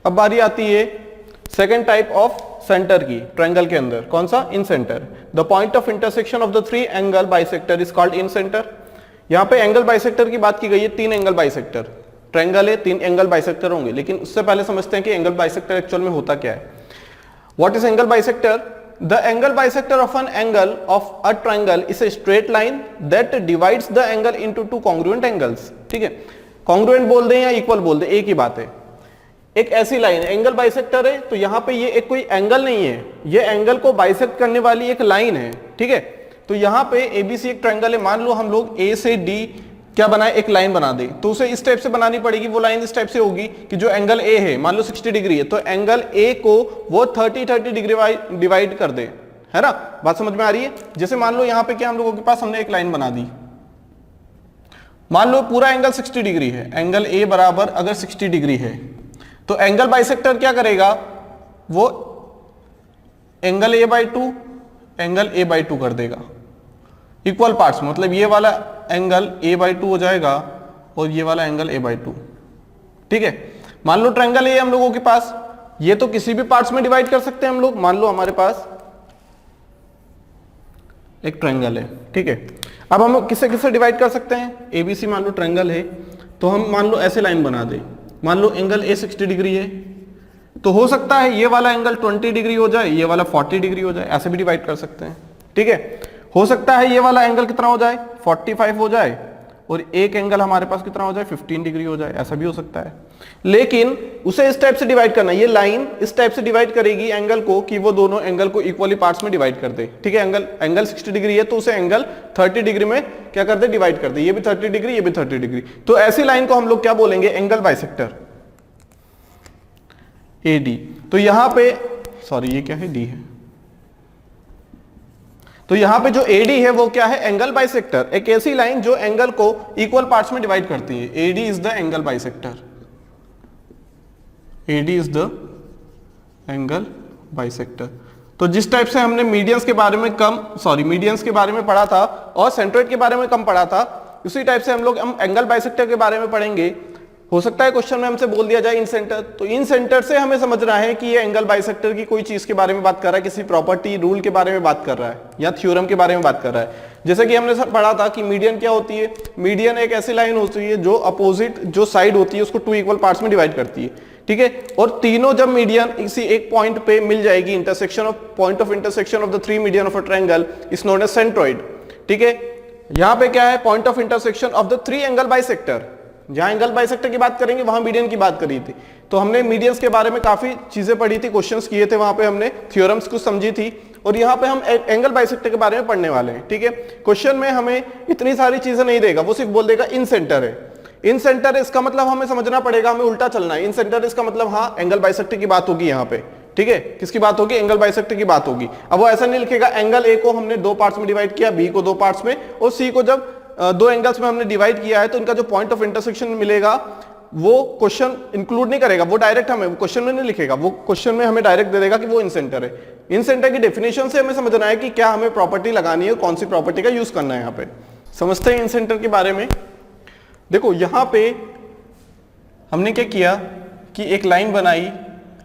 अब बारी आती है सेकेंड टाइप ऑफ सेंटर की ट्रायंगल के अंदर, कौन सा? Incentre. The point of intersection of the three angle bisector is called incentre. यहाँ पे एंगल बाइसेक्टर की बात की गई है, तीन एंगल बाइसेक्टर, ट्रायंगल है, तीन एंगल बाइसेक्टर होंगे, लेकिन उससे पहले समझते हैं कि एंगल बाइसेक्टर एक्चुअल में होता क्या है। What is angle bisector? The angle bisector of an angle of a triangle is a straight line that divides the angle into two congruent angles. ठीक है, कॉन्ग्रुएंट बोल दें या इक्वल बोल दें, एक ही बात है। एक ऐसी लाइन, एंगल बाइसेक्टर है, तो यहां पे ये एक कोई एंगल नहीं है, ये एंगल को बाइसेक्ट करने वाली एक लाइन है। ठीक है, तो यहां पे एबीसी एक ट्रायंगल है, मान लो हम लोग ए से डी क्या बनाए, एक लाइन बना दे, तो उसे इस टाइप से बनानी पड़ेगी। वो लाइन इस टाइप से होगी कि जो एंगल ए है, मान लो 60 डिग्री है, तो एंगल ए को वो 30 डिग्री डिवाइड कर दे, है ना? बात समझ में आ रही है? जैसे मान लो यहां पे क्या हम लोगों के पास हमने एक लाइन बना दी, मान लो पूरा एंगल 60 डिग्री है, एंगल ए बराबर अगर 60 डिग्री है, तो एंगल बाइसेक्टर क्या करेगा, वो angle A by two angle A by two कर देगा इक्वल पार्ट्स में, मतलब ये वाला एंगल ए बाई टू हो जाएगा और ये वाला एंगल ए बाई टू। ठीक है, मान लो ट्रायंगल है हम लोगों के पास, ये तो किसी भी पार्ट्स में डिवाइड कर सकते हैं हम लोग। मान लो हमारे पास एक ट्रायंगल है, ठीक है, अब हम किससे किससे डिवाइड कर सकते हैं? एबीसी मान लो ट्रायंगल है, तो हम मान लो ऐसे लाइन बना दे, मान लो एंगल ए 60 डिग्री है, तो हो सकता है ये वाला एंगल 20 डिग्री हो जाए, ये वाला 40 डिग्री हो जाए, ऐसे भी डिवाइड कर सकते हैं। ठीक है, हो सकता है ये वाला एंगल कितना हो जाए, 45 हो जाए, और एक एंगल हमारे पास कितना हो जाए, 15 डिग्री हो जाए, ऐसा भी हो सकता है। लेकिन उसे इस टाइप से डिवाइड करना, ये लाइन इस टाइप से डिवाइड करेगी एंगल को कि वो दोनों एंगल को इक्वली पार्ट्स में डिवाइड कर दे। ठीक है, एंगल 60 डिग्री है, तो उसे एंगल 30 डिग्री में क्या कर दे, डिवाइड कर दे, ये भी 30 डिग्री, ये भी 30 डिग्री। तो ऐसी लाइन को हम लोग क्या बोलेंगे, एंगल बाइसेक्टर, एडी। तो यहां पे सॉरी ये क्या है, डी है, तो यहां पे जो एडी है वो क्या है, एंगल बाइसेक्टर, एक ऐसी लाइन जो एंगल को इक्वल पार्ट्स में डिवाइड करती है। AD is the angle bisector, AD is the angle bisector. तो जिस टाइप से हमने मीडियंस के बारे में मीडियंस के बारे में पढ़ा था और सेंट्रोइड के बारे में कम पढ़ा था, उसी टाइप से हम एंगल बाइसेक्टर के बारे में पढ़ेंगे। हो सकता है क्वेश्चन में हमसे बोल दिया जाए इन सेंटर, तो इन सेंटर से हमें समझना है कि ये एंगल बाइसेक्टर की कोई चीज के बारे में बात कर रहा है, किसी प्रॉपर्टी रूल के बारे में बात कर रहा है या थ्योरम के बारे में बात कर रहा है। जैसे कि हमने पढ़ा था कि मीडियन क्या होती है, मीडियन एक ऐसी लाइन होती है जो अपोजिट जो साइड होती है उसको टू इक्वल पार्ट्स में डिवाइड करती है। ठीक है, और तीनों जब मीडियन इसी एक पॉइंट पे मिल जाएगी, point of intersection of the three median of a triangle is known as centroid. ठीक है, यहां पे क्या है, point of intersection of the three angle bisector. जहां एंगल बाइसेक्टर की बात करेंगे वहां मीडियन की बात करी थी, तो हमने मीडियंस के बारे में काफी चीजें पढ़ी थी, क्वेश्चंस किए थे, वहां पे हमने थ्योरम्स कुछ समझी थी, और यहाँ पे हम एंगल बाइसेक्टर के बारे में पढ़ने वाले हैं। ठीक है, क्वेश्चन में हमें इतनी सारी चीजें नहीं देगा, वो सिर्फ बोल देगा इन सेंटर है। इन सेंटर इसका मतलब हमें समझना पड़ेगा, हमें उल्टा चलना है। इन सेंटर इसका मतलब हाँ एंगल बाइसेक्टर की बात होगी यहाँ पे। ठीक है, किसकी बात होगी, एंगल बाइसेक्टर की बात होगी। अब वो ऐसा नहीं लिखेगा एंगल ए को हमने दो पार्ट्स में डिवाइड किया, बी को दो पार्ट्स में, और सी को जब दो एंगल्स में हमने डिवाइड किया है, तो इनका जो पॉइंट ऑफ इंटरसेक्शन मिलेगा वो क्वेश्चन इंक्लूड नहीं करेगा, वो डायरेक्ट हमें क्वेश्चन में नहीं लिखेगा, वो क्वेश्चन में हमें डायरेक्ट दे देगा कि वो इन सेंटर है। इन सेंटर की डेफिनेशन से हमें समझना है कि क्या हमें प्रॉपर्टी लगानी है, कौन सी प्रॉपर्टी का यूज करना है। यहाँ पे समझते हैं इन सेंटर के बारे में। देखो यहाँ पे हमने क्या किया कि एक लाइन बनाई,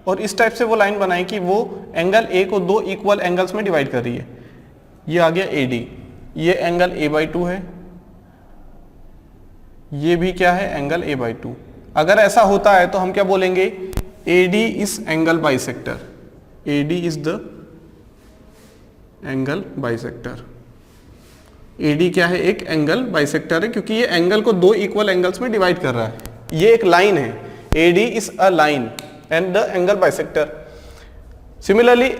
और इस टाइप से वो लाइन बनाई कि वो एंगल ए को दो इक्वल एंगल्स में डिवाइड कर रही है। ये आ गया एडी, ये एंगल ए बाई टू है, ये भी क्या है, एंगल ए बाई टू। अगर ऐसा होता है तो हम क्या बोलेंगे, AD is angle bisector, AD is the angle bisector. AD क्या है, एक एंगल बाइसेक्टर है, क्योंकि ये एंगल को दो इक्वल एंगल्स में डिवाइड कर रहा है। ये एक लाइन है, AD is a line and the angle bisector. Similarly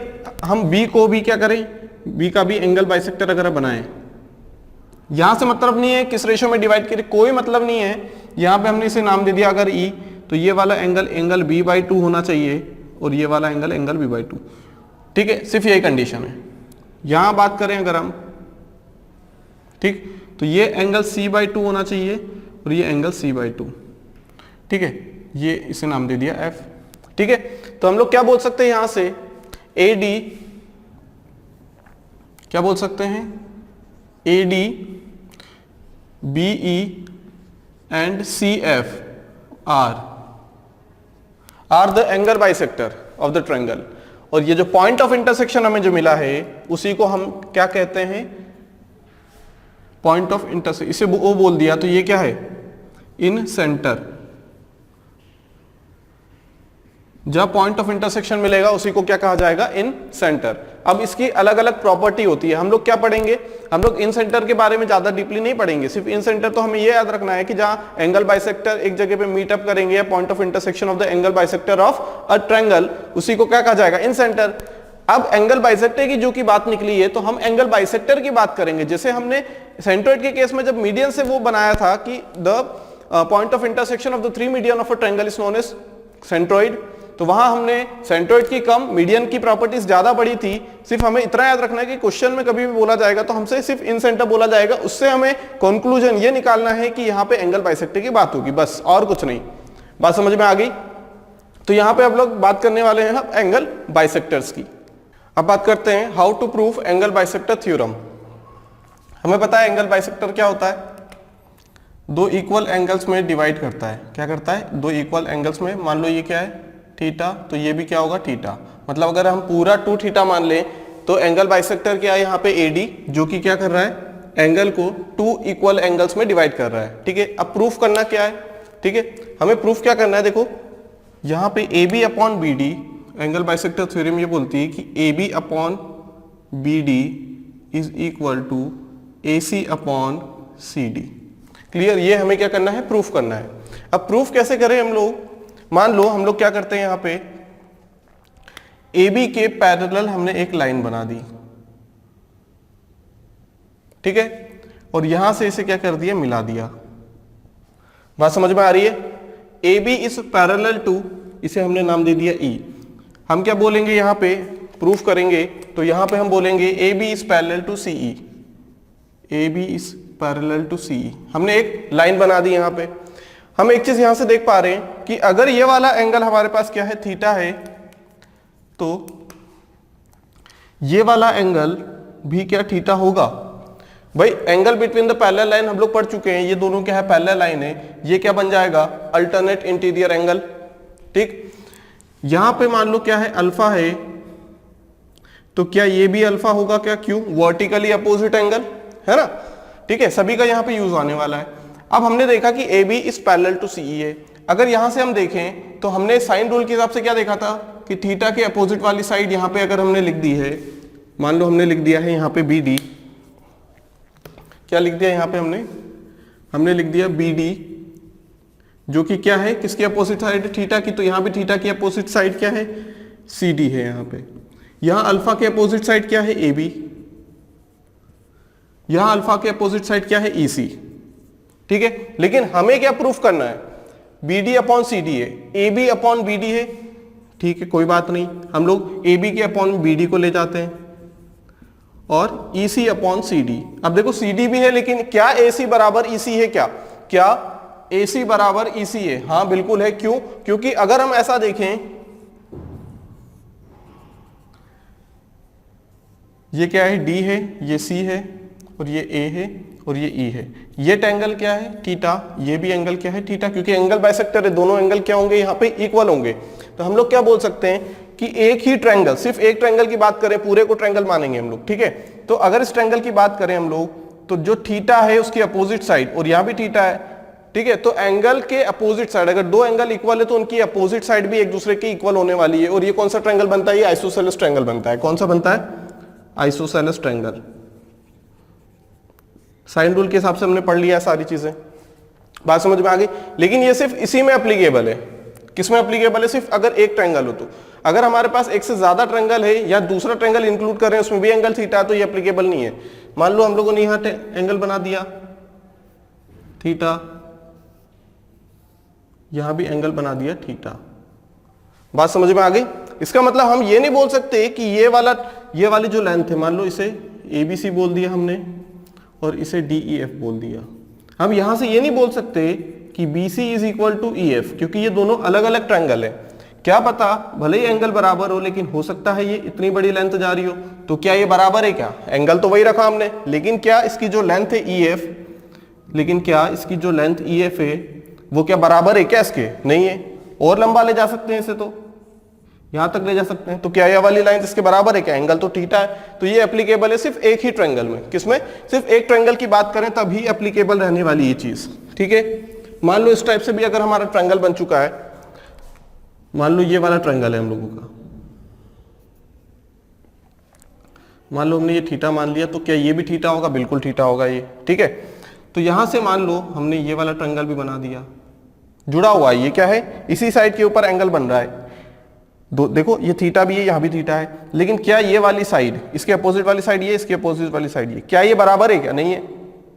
हम बी को भी क्या करें, बी का भी एंगल बाइसेक्टर अगर बनाएं, यहां से मतलब नहीं है किस रेशो में डिवाइड करें, कोई मतलब नहीं है। यहां पे हमने इसे नाम दे दिया अगर ई, तो ये वाला एंगल बी बाई टू होना चाहिए, और ये वाला एंगल बी बाई टू। ठीक है, सिर्फ यही कंडीशन है। यहां बात करें अगर हम, ठीक, तो ये एंगल सी बाई टू होना चाहिए, और ये एंगल सी बाई टू। ठीक है, ये इसे नाम दे दिया एफ। ठीक है, तो हम लोग क्या बोल सकते हैं यहां से, ए डी क्या बोल सकते हैं, A D BE and CF are are the angle bisector of the triangle. और ये जो पॉइंट ऑफ इंटरसेक्शन हमें जो मिला है उसी को हम क्या कहते हैं, पॉइंट ऑफ इंटरसेक्शन। इसे वो बोल दिया तो ये क्या है, इन सेंटर। जब पॉइंट ऑफ इंटरसेक्शन मिलेगा उसी को क्या कहा जाएगा, इन सेंटर। अब इसकी अलग अलग प्रॉपर्टी होती है, हम लोग क्या पढ़ेंगे, हम लोग इन सेंटर के बारे में ज्यादा डीपली नहीं पढ़ेंगे। सिर्फ इन सेंटर तो हमें ये याद रखना है कि जहां एंगल बाइसेक्टर एक जगह पे मीटअप करेंगे या point of intersection of the angle bisector of a triangle, उसी को क्या कहा जाएगा, इन सेंटर। अब एंगल बाइसेक्टर की जो की बात निकली है तो हम एंगल बाइसेक्टर की बात करेंगे। जैसे हमने सेंट्रोइड के केस में जब मीडियन से वो बनाया था कि the point of intersection of the three median of a triangle is known as centroid, तो वहां हमने सेंट्रोइड की कम, मीडियन की प्रॉपर्टीज ज्यादा बड़ी थी। सिर्फ हमें इतना याद रखना है कि क्वेश्चन में कभी भी बोला जाएगा तो हमसे सिर्फ इन सेंटर बोला जाएगा, उससे हमें कंक्लूजन ये निकालना है कि यहाँ पे एंगल बाइसेक्टर की बात होगी, बस और कुछ नहीं। बात समझ में आ गई? तो यहाँ पे अब लोग बात करने वाले हैं एंगल बाइसेक्टर्स की। अब बात करते हैं how to prove angle bisector theorem. हमें पता है एंगल बाइसेक्टर क्या होता है, दो इक्वल एंगल्स में डिवाइड करता है। क्या करता है, दो इक्वल एंगल्स में, मान लो ये क्या है थीटा, तो ये भी क्या होगा थीटा। मतलब अगर हम पूरा 2 थीटा मान लें तो एंगल बाइसेक्टर क्या है यहाँ पे एडी, जो कि क्या कर रहा है, एंगल को 2 इक्वल एंगल्स में डिवाइड कर रहा है। ठीक है, अब प्रूफ करना क्या है, ठीक है, हमें प्रूफ क्या करना है, देखो यहाँ पे A B upon B D, angle bisector theorem ये बोलती है कि A B upon B D is equal to A C upon C D. Clear, ये हमें क्या करना है, प्रूफ करना है। अब प्रूफ कैसे करें हम लोग, मान लो हम लोग क्या करते हैं, यहाँ पे ए बी के पैरेलल हमने एक लाइन बना दी, ठीक है, और यहां से इसे क्या कर दिया, मिला दिया। बात समझ में आ रही है? A B is parallel to, इसे हमने नाम दे दिया ई। हम क्या बोलेंगे यहाँ पे प्रूफ करेंगे, तो यहां पे हम बोलेंगे A B is parallel to C E, A B is parallel to C E. हमने एक लाइन बना दी यहाँ पे। हम एक चीज यहां से देख पा रहे हैं कि अगर ये वाला एंगल हमारे पास क्या है, थीटा है, तो ये वाला एंगल भी क्या थीटा होगा। भाई angle between the parallel line हम लोग पढ़ चुके हैं, ये दोनों क्या है, पैरेलल लाइन है, ये क्या बन जाएगा, अल्टरनेट इंटीरियर एंगल। ठीक, यहां पे मान लो क्या है, अल्फा है, तो क्या ये भी अल्फा होगा क्या, क्यों, वर्टिकली अपोजिट एंगल है ना। ठीक है, सभी का यहां पे यूज आने वाला है। अब हमने देखा कि A B is parallel to C E है। अगर यहां से हम देखें तो हमने साइन रूल के हिसाब से क्या देखा था कि थीटा के अपोजिट वाली साइड यहां पे अगर हमने लिख दी है, मान लो हमने लिख दिया है यहां पे बी डी, क्या लिख दिया यहां पे हमने लिख दिया बी डी, जो कि क्या है, किसकी अपोजिट साइड, थीटा की। तो यहां भी थीटा की अपोजिट साइड क्या है, सी डी है। यहां पे यहां अल्फा के अपोजिट साइड क्या है, ए बी, यहां अल्फा के अपोजिट साइड क्या है, ई सी। ठीक है, लेकिन हमें क्या प्रूफ करना है, B D upon C D है, A B upon B D है। ठीक है, कोई बात नहीं, हम लोग ए बी के अपॉन बी डी को ले जाते हैं और ई सी अपॉन सी डी। अब देखो सी डी भी है, लेकिन क्या ए सी बराबर ई सी है, क्या ए सी बराबर ई सी है? हाँ बिल्कुल है। क्यों? क्योंकि अगर हम ऐसा देखें, ये क्या है, डी है, ये सी है, और ये ए है, और ये ई है। ये एंगल क्या है, थीटा, ये भी एंगल क्या है, थीटा, क्योंकि एंगल बाइसेक्टर है, दोनों एंगल क्या होंगे, यहाँ पे इक्वल होंगे। तो हम लोग क्या बोल सकते हैं कि एक ही ट्रायंगल, सिर्फ एक ट्रायंगल की बात करें, पूरे को ट्रायंगल मानेंगे हम लोग। ठीक है, तो अगर इस ट्रायंगल की बात करें हम लोग, तो जो थीटा है उसकी अपोजिट साइड, और यहाँ भी थीटा है, ठीक है, तो एंगल के अपोजिट साइड, अगर दो एंगल इक्वल है तो उनकी अपोजिट साइड भी एक दूसरे के इक्वल होने वाली है। और ये कौन सा ट्रायंगल बनता है, ये आइसोसेलेस ट्रायंगल बनता है। कौन सा बनता है, आइसोसेलेस ट्रायंगल। साइन रूल के हिसाब से हमने पढ़ लिया सारी चीजें, बात समझ में आ गई। लेकिन ये सिर्फ इसी में एप्लीकेबल है, किसमें एप्लीकेबल है, सिर्फ अगर एक ट्रायंगल हो तो। अगर हमारे पास एक से ज्यादा ट्रायंगल है या दूसरा ट्रायंगल इंक्लूड कर रहे हैं, उसमें भी एंगल थीटा, तो ये एप्लीकेबल नहीं है। मान लो हम लोगों ने यहां एंगल बना दिया थीटा, यहां भी एंगल बना दिया थीटा, बात समझ में आ गई। इसका मतलब हम ये नहीं बोल सकते कि ये वाली जो लेंथ है, मान लो इसे एबीसी बोल दिया हमने और इसे डीईएफ बोल दिया। हम यहां से ये नहीं बोल सकते कि BC is equal to EF, क्योंकि ये दोनों अलग अलग ट्रायंगल है। क्या पता भले ही एंगल बराबर हो, लेकिन हो सकता है ये इतनी बड़ी लेंथ जा रही हो, तो क्या ये बराबर है क्या? एंगल तो वही रखा हमने, लेकिन क्या इसकी जो लेंथ है EF, लेकिन क्या इसकी जो लेंथ EF है वो क्या बराबर है क्या इसके? नहीं है। और लंबा ले जा सकते हैं इसे, तो यहां तक ले जा सकते हैं। तो क्या यह वाली लाइन इसके बराबर है क्या? एंगल तो थीटा है, तो ये एप्लीकेबल है सिर्फ एक ही ट्रायंगल में। किसमें? सिर्फ एक ट्रायंगल की बात करें तभी एप्लीकेबल रहने वाली ये चीज, ठीक है। मान लो इस टाइप से भी अगर हमारा ट्रायंगल बन चुका है, मान लो ये वाला ट्रायंगल है हम लोगों का, मान लो हमने ये थीटा मान लिया, तो क्या ये भी थीटा होगा? बिल्कुल थीटा होगा ये, ठीक है। तो यहां से मान लो हमने ये वाला ट्रायंगल भी बना दिया, जुड़ा हुआ है, ये क्या है? इसी साइड के ऊपर एंगल बन रहा है। देखो ये थीटा भी है, यहां भी थीटा है, लेकिन क्या ये वाली साइड, इसके अपोजिट वाली साइड ये, इसके अपोजिट वाली साइड ये, क्या ये बराबर है क्या? नहीं है,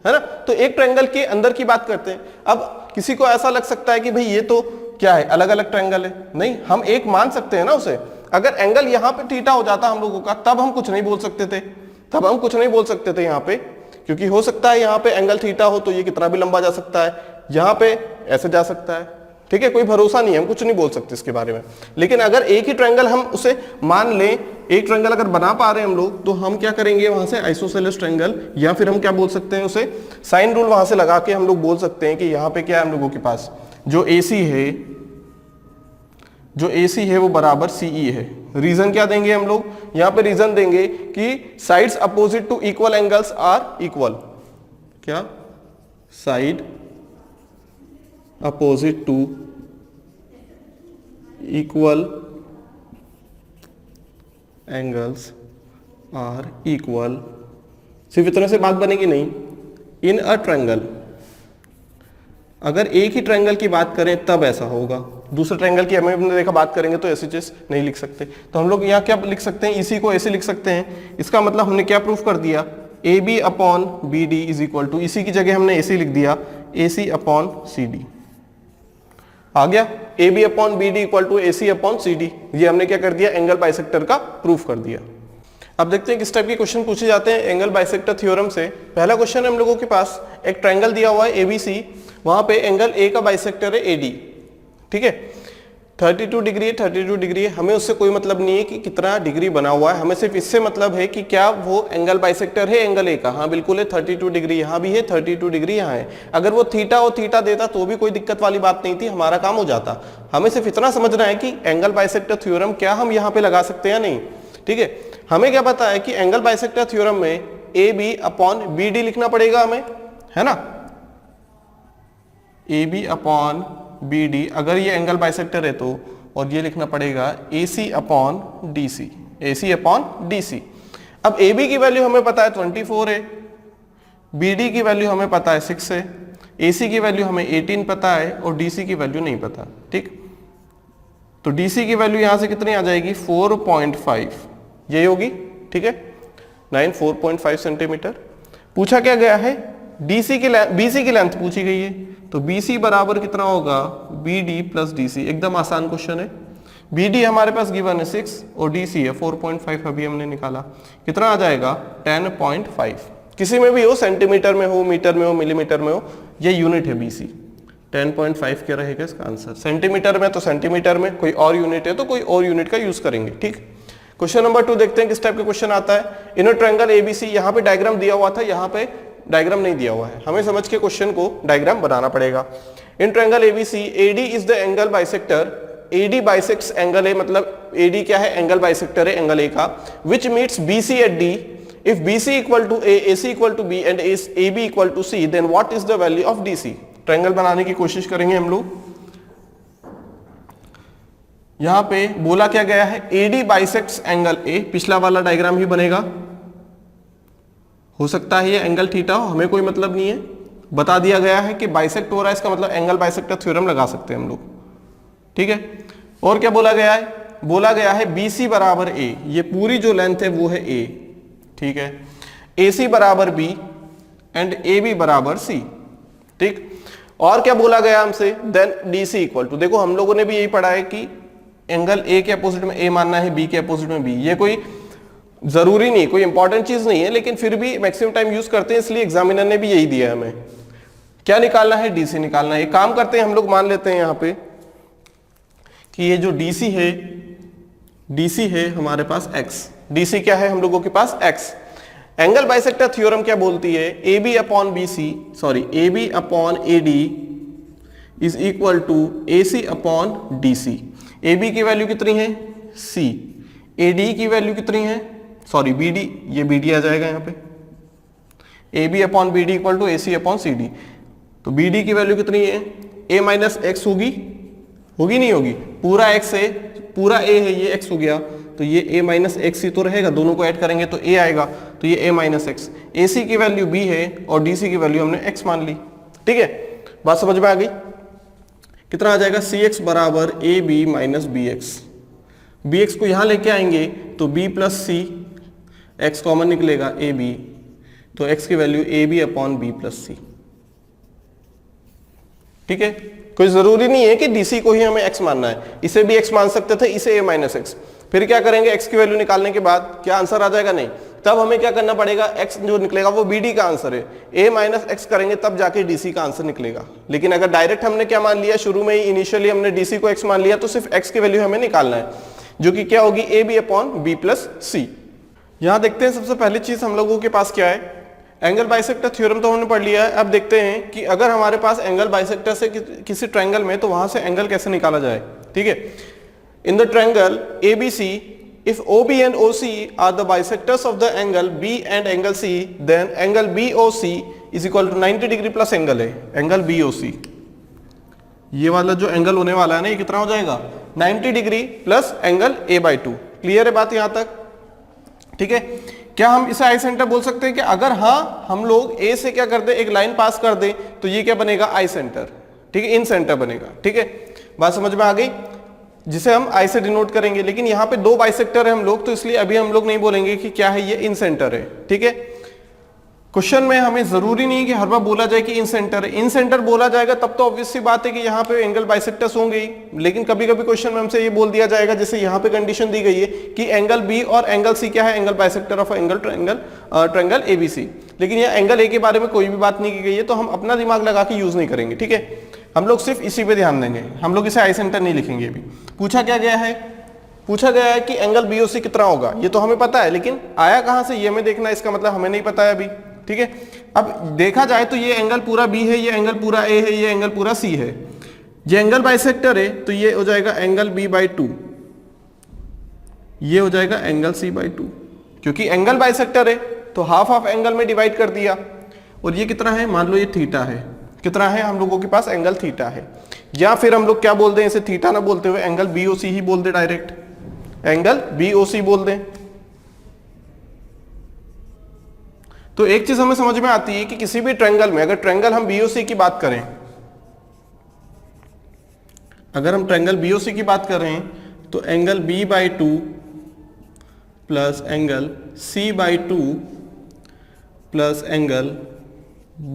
है ना। तो एक ट्रायंगल के अंदर की बात करते हैं। अब किसी को ऐसा लग सकता है कि भाई ये तो क्या है, अलग अलग ट्रायंगल है। नहीं, हम एक मान सकते हैं ना उसे। अगर एंगल यहां पे थीटा हो जाता हम लोगों का, तब हम कुछ नहीं बोल सकते थे, तब हम कुछ नहीं बोल सकते थे यहाँ पे, क्योंकि हो सकता है यहाँ पे एंगल थीटा हो तो ये कितना भी लंबा जा सकता है, यहाँ पे ऐसे जा सकता है, ठीक है। कोई भरोसा नहीं है, हम कुछ नहीं बोल सकते इसके बारे में। लेकिन अगर एक ही ट्रायंगल हम उसे मान लें, एक ट्रायंगल अगर बना पा रहे हैं हम लोग, तो हम क्या करेंगे वहां से? आइसोसेलेस ट्रायंगल, या फिर हम क्या बोल सकते हैं उसे? साइन रूल वहां से लगा के हम लोग बोल सकते हैं कि यहाँ पे क्या है हम लोगों के पास, जो AC है, जो AC है वो बराबर CE है। रीजन क्या देंगे हम लोग यहाँ पे? रीजन देंगे कि sides opposite to equal angles are equal. क्या? Side opposite to equal angles are equal. सिर्फ इतने से बात बनेगी नहीं। इन अ ट्रायंगल, अगर एक ही ट्रायंगल की बात करें तब ऐसा होगा, दूसरे ट्रायंगल की हमने देखा बात करेंगे तो ऐसी चीज नहीं लिख सकते। तो हम लोग यहाँ क्या लिख सकते हैं? इसी को ऐसे लिख सकते हैं। इसका मतलब हमने क्या प्रूफ कर दिया? AB upon BD is equal to, इसी की जगह हमने AC लिख दिया, AC अपॉन CD। आ गया? AB upon BD equal to AC upon CD। ये हमने क्या कर दिया? एंगल बाइसेक्टर का प्रूफ कर दिया। अब देखते हैं किस टाइप के क्वेश्चन पूछे जाते हैं एंगल बाइसेक्टर थ्योरम से। पहला क्वेश्चन हम लोगों के पास, एक ट्रायंगल दिया हुआ है ABC, वहां पे एंगल A का बाइसेक्टर है AD, ठीक है। 32 डिग्री है, 32 डिग्री है, हमें उससे कोई मतलब नहीं है कि कितना डिग्री बना हुआ है, हमें सिर्फ इससे मतलब है कि क्या वो एंगल बाइसेक्टर है एंगल A का। हाँ बिल्कुल है, 32 डिग्री यहाँ भी है, 32 डिग्री यहाँ है। अगर वो थीटा और थीटा देता तो भी कोई दिक्कत वाली बात नहीं थी, हमारा काम हो जाता। हमें सिर्फ इतना समझना है कि एंगल बाइसेक्टर थ्योरम क्या हम यहाँ पे लगा सकते हैं या नहीं, ठीक है। हमें क्या पता है कि एंगल बाइसेक्टर थ्योरम में AB अपॉन BD लिखना पड़ेगा हमें, है ना। AB अपॉन BD, अगर ये एंगल बाइसेक्टर है तो, और ये लिखना पड़ेगा AC upon DC, AC upon DC। अब AB की वैल्यू हमें पता है 24 है, BD की वैल्यू हमें पता है 6 है, AC की वैल्यू हमें 18 पता है, और DC की वैल्यू नहीं पता, ठीक। तो DC की वैल्यू यहां से कितनी आ जाएगी? 4.5, यही होगी, ठीक है। 4.5 सेंटीमीटर। पूछा क्या गया है? BC की लेंथ पूछी गई है, तो BC बराबर कितना होगा? BD plus DC। एकदम आसान क्वेश्चन है। BD हमारे पास गिवन है 6 और DC है 4.5, अभी हमने निकाला, कितना आ जाएगा? 10.5। किसी में भी हो, सेंटीमीटर में हो, मीटर में हो, मिलीमीटर में हो, ये यूनिट है BC। 10.5 क्या रहेगा इसका आंसर? सेंटीमीटर में तो सेंटीमीटर में, कोई और यूनिट है तो कोई और यूनिट का यूज करेंगे, ठीक। क्वेश्चन नंबर 2 देखते हैं किस टाइप का क्वेश्चन आता है। इन अ ट्रायंगल ABC, यहाँ पे डायग्राम दिया हुआ था, यहाँ पे डायग्राम नहीं दिया हुआ है, हमें समझ के क्वेश्चन को डायग्राम बनाना पड़ेगा। In triangle ABC, AD is the angle bisector, AD bisects angle A, मतलब AD क्या है? एंगल बाइसेक्टर है एंगल A का, which meets BC at D. If BC equal to A, AC equal to B and AB equal to C, then what is the value of DC? Triangle बनाने की कोशिश करेंगे हम लोग। यहां पे बोला क्या गया है? AD बाइसेक्ट्स एंगल A, पिछला वाला डायग्राम ही बनेगा, हो सकता है ये एंगल थीटा हो, हमें कोई मतलब नहीं है। बता दिया गया है कि बाइसेक्ट हो रहा है, इसका मतलब एंगल बाइसेक्टर थ्योरम लगा सकते हैं हम लोग, ठीक है। और क्या बोला गया है? बोला गया है BC बराबर A, ये पूरी जो लेंथ है वो है A, ठीक है। AC बराबर B एंड AB बराबर C, ठीक। और क्या बोला गया हमसे? देन DC इक्वल टू, देखो हम लोगों ने भी यही पढ़ा है कि एंगल A के अपोजिट में A मानना है, B के अपोजिट में B। ये कोई जरूरी नहीं, कोई इंपॉर्टेंट चीज नहीं है, लेकिन फिर भी मैक्सिमम टाइम यूज करते हैं, इसलिए एग्जामिनर ने भी यही दिया है हमें। क्या निकालना है? DC निकालना है। एक काम करते हैं हम लोग, मान लेते हैं यहाँ पे कि ये जो DC है हमारे पास X, DC क्या है हम लोगों के पास? X। एंगल बाइसेक्टर थ्योरम क्या बोलती है? AB upon BC, sorry AB upon AD is equal to AC upon DC। AB की वैल्यू कितनी है C, AD की वैल्यू कितनी है, सॉरी BD, ये BD आ जाएगा यहाँ पे, AB upon BD equal to AC upon CD। तो BD की वैल्यू कितनी है, A माइनस एक्स होगी, होगी नहीं होगी, पूरा x है, पूरा A है, ये x हो गया, तो ये A माइनस एक्स ही तो रहेगा, दोनों को ऐड करेंगे तो A आएगा, तो ये A माइनस एक्स। AC की वैल्यू B है और DC की वैल्यू हमने x मान ली। ठीक है, बात समझ में आ गई। कितना आ जाएगा, CX बराबर AB माइनस BX। BX को यहां लेके आएंगे तो B plus C, x common निकलेगा AB, तो x की value AB upon B plus C। ठीक है, कोई जरूरी नहीं है कि DC को ही हमें x मानना है, इसे भी x मान सकते थे, इसे A माइनस एक्स। फिर क्या करेंगे, x की वैल्यू निकालने के बाद क्या आंसर आ जाएगा, नहीं, तब हमें क्या करना पड़ेगा, x जो निकलेगा वो BD का आंसर है, A माइनस एक्स करेंगे तब जाके DC का आंसर निकलेगा। लेकिन अगर डायरेक्ट हमने क्या मान लिया, शुरू में ही इनिशियली हमने DC को x मान लिया, तो सिर्फ x की वैल्यू हमें निकालना है, जो कि क्या होगी, AB upon B plus C। यहां देखते हैं सबसे पहली चीज हम लोगों के पास क्या है, एंगल बाइसेक्टर थ्योरम तो हमने पढ़ लिया है। अब देखते हैं कि अगर हमारे पास एंगल बाइसेक्टर से किसी ट्रायंगल में, तो वहां से एंगल कैसे निकाला जाए। ठीक है, in the triangle ABC, if OB and OC are the bisectors of the angle B and angle C, then angle BOC is equal to 90 degree plus angle है, एंगल BOC, ये वाला जो एंगल होने वाला है ना, ये कितना हो जाएगा, 90 degree plus angle A/2। Clear है बात यहां तक। ठीक है, क्या हम इसे आई सेंटर बोल सकते हैं कि अगर हाँ हम लोग A से क्या कर दे, एक लाइन पास कर दे, तो ये क्या बनेगा, आई सेंटर। ठीक है, इन सेंटर बनेगा। ठीक है, बात समझ में आ गई, जिसे हम आई से डिनोट करेंगे। लेकिन यहाँ पे दो बाइसेक्टर है हम लोग, तो इसलिए अभी हम लोग नहीं बोलेंगे कि क्या है, ये इन सेंटर है। ठीक है, क्वेश्चन में हमें जरूरी नहीं कि हर बार बोला जाए कि इन सेंटर है। इन सेंटर बोला जाएगा तब तो ऑब्वियस सी बात है कि यहाँ पे एंगल बाइसेक्टर्स होंगे ही, लेकिन कभी कभी क्वेश्चन में हमसे ये बोल दिया जाएगा, जैसे यहाँ पे कंडीशन दी गई है कि एंगल बी और एंगल सी क्या है, angle bisector of angle triangle ABC. लेकिन यहाँ एंगल ए के बारे में कोई भी बात नहीं की गई है, तो हम अपना दिमाग लगा के यूज नहीं करेंगे। ठीक है, हम लोग सिर्फ इसी पे ध्यान देंगे, हम लोग इसे आई सेंटर नहीं लिखेंगे। अभी पूछा क्या गया है, पूछा गया है कि एंगल बीओसी कितना होगा, ये तो हमें पता है, लेकिन आया कहां से ये हमें देखना है, इसका मतलब हमें नहीं पता है अभी। ठीक है, अब देखा जाए तो ये एंगल पूरा बी है, ये एंगल पूरा ए है, ये एंगल पूरा सी है। ये एंगल बाइसेक्टर है, तो ये हो जाएगा एंगल B/2, ये हो जाएगा एंगल C/2। क्योंकि एंगल बाइसेक्टर है तो हाफ ऑफ एंगल में डिवाइड कर दिया। और ये कितना है, मान लो ये थीटा है, कितना है हम लोगों के पास, एंगल थीटा है। या फिर हम लोग क्या बोल दें, इसे थीटा ना बोलते हुए एंगल BOC ही बोल दे, डायरेक्ट एंगल BOC बोल दें। तो एक चीज हमें समझ में आती है कि किसी भी ट्रायंगल में, अगर ट्रायंगल हम BOC की बात करें, अगर हम ट्रायंगल BOC की बात करें, तो angle B/2 plus angle C/2 plus angle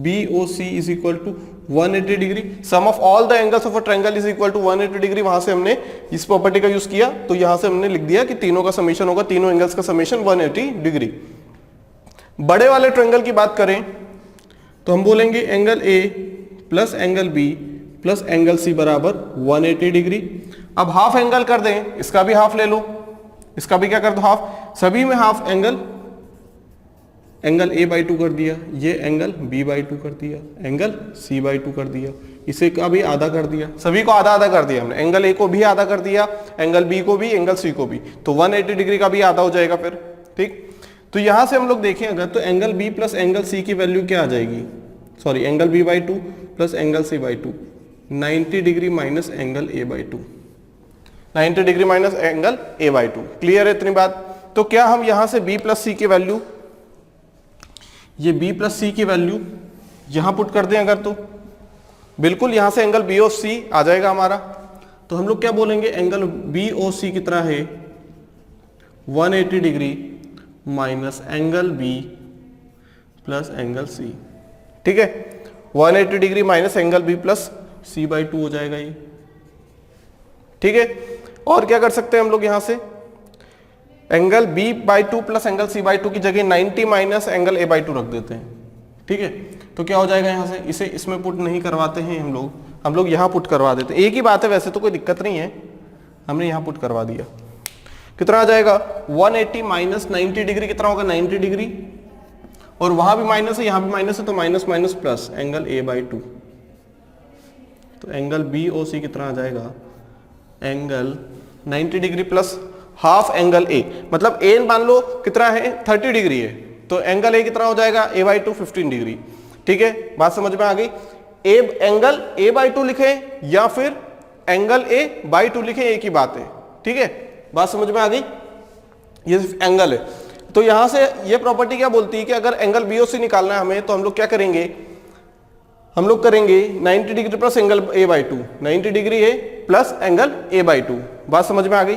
BOC is equal to 180 degree. Sum of all the angles of a triangle is equal to 180 degree. वहां से हमने इस प्रॉपर्टी का यूज किया, तो यहां से हमने लिख दिया कि तीनों का समीशन होगा, तीनों एंगल्स का समीशन 180 डिग्री। बड़े वाले ट्रायंगल की बात करें तो हम बोलेंगे angle A plus angle B plus angle C बराबर 180 डिग्री। अब हाफ एंगल कर दें, इसका भी हाफ ले लो, इसका भी क्या कर दो, हाफ, सभी में हाफ। एंगल A/2 कर दिया, ये एंगल B/2 कर दिया, एंगल C/2 कर दिया, इसे का भी आधा कर दिया, सभी को आधा आधा कर दिया हमने। एंगल A को भी आधा कर दिया, एंगल B को भी, एंगल C को भी, तो 180 डिग्री का भी आधा हो जाएगा फिर। ठीक, तो यहां से हम लोग देखें अगर, तो angle B plus angle C की वैल्यू क्या आ जाएगी, sorry angle B/2 plus angle C/2, 90 degree minus angle A/2, 90 degree minus angle A/2। Clear है इतनी बात। तो क्या हम यहां से B प्लस C की वैल्यू, ये B प्लस C की वैल्यू यहां पुट कर दें अगर, तो बिल्कुल यहां से एंगल BOC आ जाएगा हमारा। तो हम लोग क्या बोलेंगे, एंगल BOC कितना है, 180 degree minus angle B plus angle C। ठीक है, 180 degree minus angle B plus C/2 हो जाएगा ये। ठीक है, और क्या कर सकते हैं हम लोग, यहां से angle B/2 plus angle C/2 की जगह 90 माइनस एंगल A/2 रख देते हैं। ठीक है, तो क्या हो जाएगा यहां से, इसे इसमें पुट नहीं करवाते हैं हम लोग यहां पुट करवा देते हैं। एक ही बात है वैसे तो, कोई दिक्कत नहीं है, हमने यहां पुट करवा दिया। कितना आ जाएगा, 180 माइनस 90 डिग्री कितना होगा, 90 डिग्री, और वहां भी माइनस है, यहां भी माइनस है, तो minus minus plus angle A/2, तो एंगल बी ओ सी कितना आ जाएगा, angle 90 degree plus half angle A, मतलब ए मान लो कितना है 30 डिग्री है, तो एंगल ए कितना हो जाएगा a बाई 2 15 डिग्री। ठीक है, बात समझ में आ गई। एंगल a बाई 2 लिखे या फिर एंगल a बाई 2 लिखे, एक ही बात है। ठीक है, बात समझ में आ गई। ये सिर्फ एंगल है। तो यहां से ये प्रॉपर्टी क्या बोलती है कि अगर एंगल BOC निकालना है हमें, तो हम लोग क्या करेंगे, हम लोग करेंगे 90 degree plus angle a by 2, 90 degree है प्लस एंगल a बाई 2। बात समझ में आ गई।